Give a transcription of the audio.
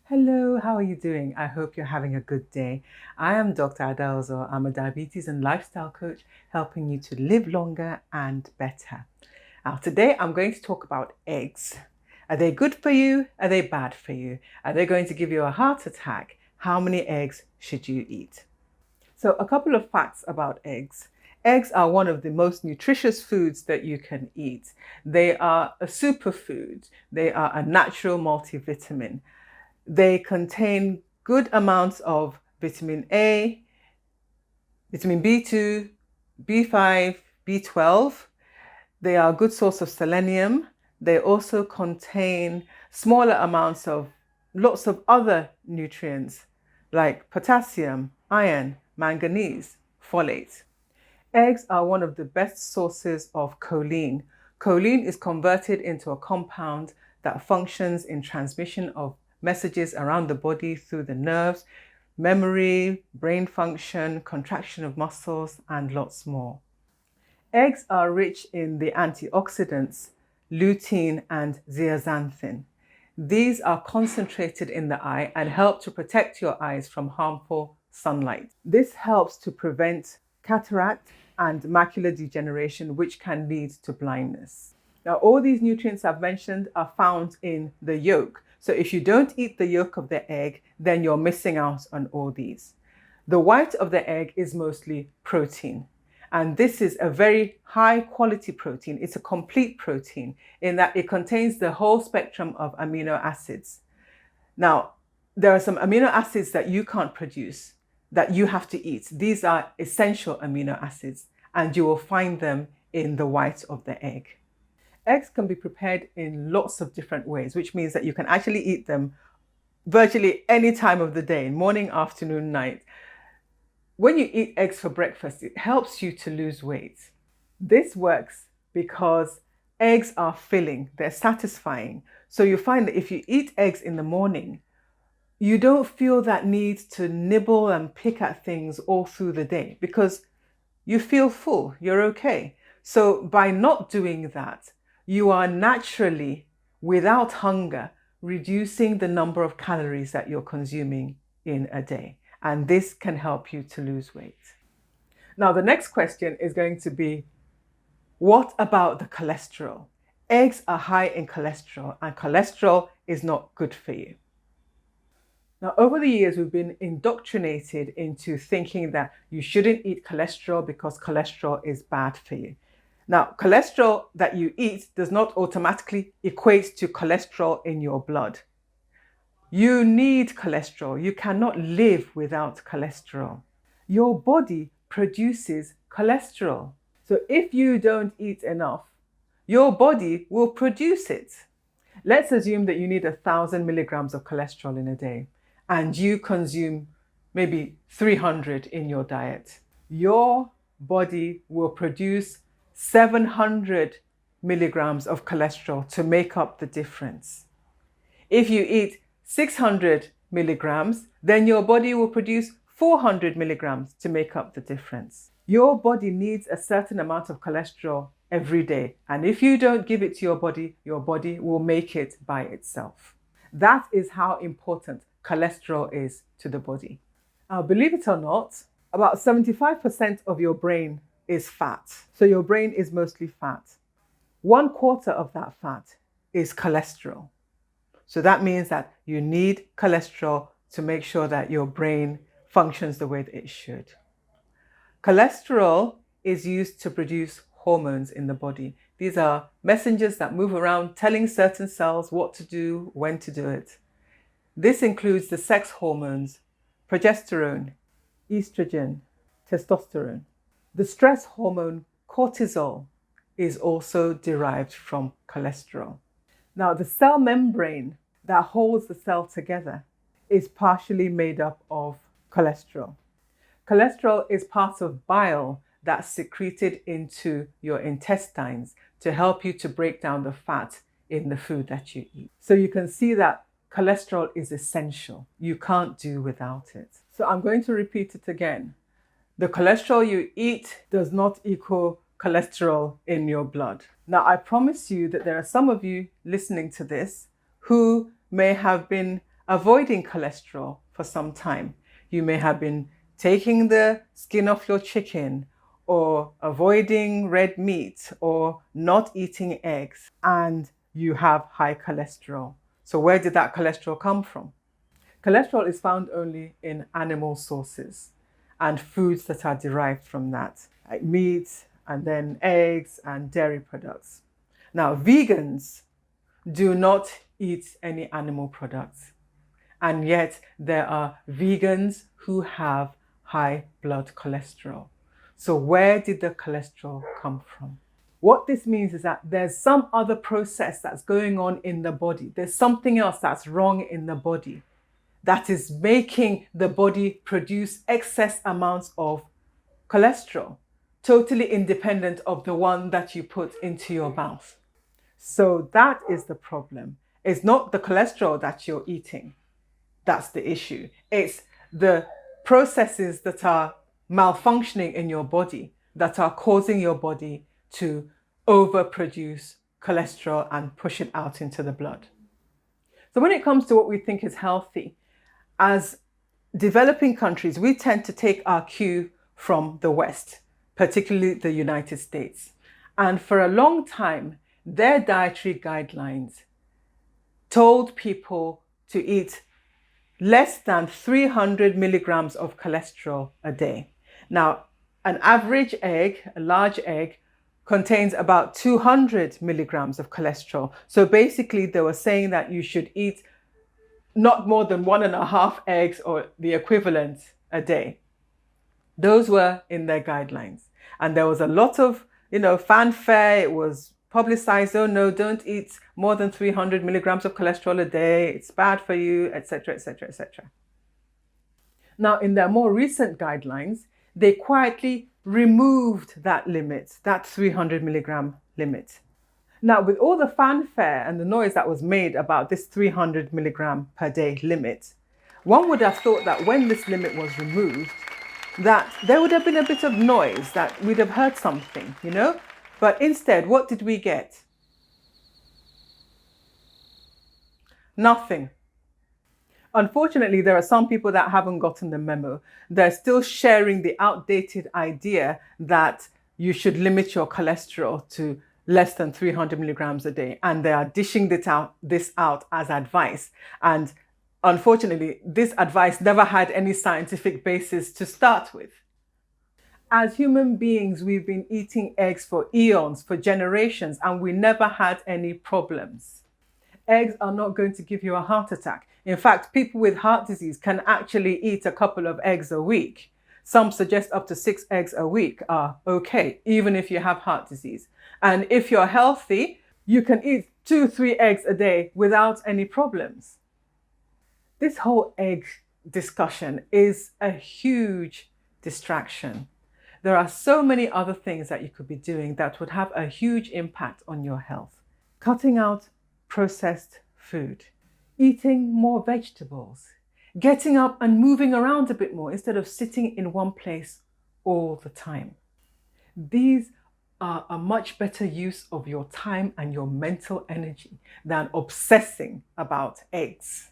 Hello, how are you doing? I hope you're having a good day. I am Dr. Ozoh. I'm a diabetes and lifestyle coach helping you to live longer and better. Now, today I'm going to talk about eggs. Are they good for you? Are they bad for you? Are they going to give you a heart attack? How many eggs should you eat? So, a couple of facts about eggs. Eggs are one of the most nutritious foods that you can eat. They are a superfood. They are a natural multivitamin. They contain good amounts of vitamin A, vitamin B2, B5, B12. They are a good source of selenium. They also contain smaller amounts of lots of other nutrients like potassium, iron, manganese, folate. Eggs are one of the best sources of choline. Choline is converted into a compound that functions in transmission of messages around the body through the nerves, memory, brain function, contraction of muscles, and lots more. Eggs are rich in the antioxidants lutein and zeaxanthin. These are concentrated in the eye and help to protect your eyes from harmful sunlight. This helps to prevent cataract and macular degeneration, which can lead to blindness. Now, all these nutrients I've mentioned are found in the yolk. So if you don't eat the yolk of the egg, then you're missing out on all these. The white of the egg is mostly protein. And this is a very high quality protein. It's a complete protein in that it contains the whole spectrum of amino acids. Now, there are some amino acids that you can't produce that you have to eat. These are essential amino acids, and you will find them in the white of the egg. Eggs can be prepared in lots of different ways, which means that you can actually eat them virtually any time of the day, morning, afternoon, night. When you eat eggs for breakfast, it helps you to lose weight. This works because eggs are filling, they're satisfying. So you find that if you eat eggs in the morning, you don't feel that need to nibble and pick at things all through the day because you feel full, you're okay. So by not doing that, you are naturally, without hunger, reducing the number of calories that you're consuming in a day. And this can help you to lose weight. Now, the next question is going to be, what about the cholesterol? Eggs are high in cholesterol, and cholesterol is not good for you. Now, over the years, we've been indoctrinated into thinking that you shouldn't eat cholesterol because cholesterol is bad for you. Now, cholesterol that you eat does not automatically equate to cholesterol in your blood. You need cholesterol. You cannot live without cholesterol. Your body produces cholesterol. So if you don't eat enough, your body will produce it. Let's assume that you need 1,000 milligrams of cholesterol in a day, and you consume maybe 300 in your diet. Your body will produce 700 milligrams of cholesterol to make up the difference. If you eat 600 milligrams, then your body will produce 400 milligrams to make up the difference. Your body needs a certain amount of cholesterol every day. And if you don't give it to your body will make it by itself. That is how important cholesterol is to the body. Now, believe it or not, about 75% of your brain is fat. So your brain is mostly fat. 1/4 of that fat is cholesterol. So that means that you need cholesterol to make sure that your brain functions the way that it should. Cholesterol is used to produce hormones in the body. These are messengers that move around telling certain cells what to do, when to do it. This includes the sex hormones, progesterone, estrogen, testosterone. The stress hormone, cortisol, is also derived from cholesterol. Now, the cell membrane that holds the cell together is partially made up of cholesterol. Cholesterol is part of bile that's secreted into your intestines to help you to break down the fat in the food that you eat. So you can see that cholesterol is essential. You can't do without it. So I'm going to repeat it again. The cholesterol you eat does not equal cholesterol in your blood. Now, I promise you that there are some of you listening to this who may have been avoiding cholesterol for some time. You may have been taking the skin off your chicken, or avoiding red meat, or not eating eggs, and you have high cholesterol. So where did that cholesterol come from? Cholesterol is found only in animal sources and foods that are derived from that, like meat and then eggs and dairy products. Now, vegans do not eat any animal products, and yet there are vegans who have high blood cholesterol. So where did the cholesterol come from? What this means is that there's some other process that's going on in the body. There's something else that's wrong in the body that is making the body produce excess amounts of cholesterol, totally independent of the one that you put into your mouth. So that is the problem. It's not the cholesterol that you're eating that's the issue. It's the processes that are malfunctioning in your body that are causing your body to overproduce cholesterol and push it out into the blood. So when it comes to what we think is healthy, as developing countries, we tend to take our cue from the West, particularly the United States. And for a long time, their dietary guidelines told people to eat less than 300 milligrams of cholesterol a day. Now, an average egg, a large egg, contains about 200 milligrams of cholesterol. So basically, they were saying that you should eat not more than 1.5 eggs or the equivalent a day. Those were in their guidelines. And there was a lot of, fanfare. It was publicized, oh no, don't eat more than 300 milligrams of cholesterol a day. It's bad for you, etc., etc., etc. Now, in their more recent guidelines, they quietly removed that limit, that 300 milligram limit. Now, with all the fanfare and the noise that was made about this 300 milligram per day limit, one would have thought that when this limit was removed, that there would have been a bit of noise, that we'd have heard something, But instead, what did we get? Nothing. Unfortunately, there are some people that haven't gotten the memo. They're still sharing the outdated idea that you should limit your cholesterol to less than 300 milligrams a day. And they are dishing this out as advice. And unfortunately, this advice never had any scientific basis to start with. As human beings, we've been eating eggs for eons, for generations, and we never had any problems. Eggs are not going to give you a heart attack. In fact, people with heart disease can actually eat a couple of eggs a week. Some suggest up to 6 eggs a week are okay, even if you have heart disease. And if you're healthy, you can eat 2-3 eggs a day without any problems. This whole egg discussion is a huge distraction. There are so many other things that you could be doing that would have a huge impact on your health. Cutting out processed food, eating more vegetables, getting up and moving around a bit more instead of sitting in one place all the time. These are a much better use of your time and your mental energy than obsessing about eggs.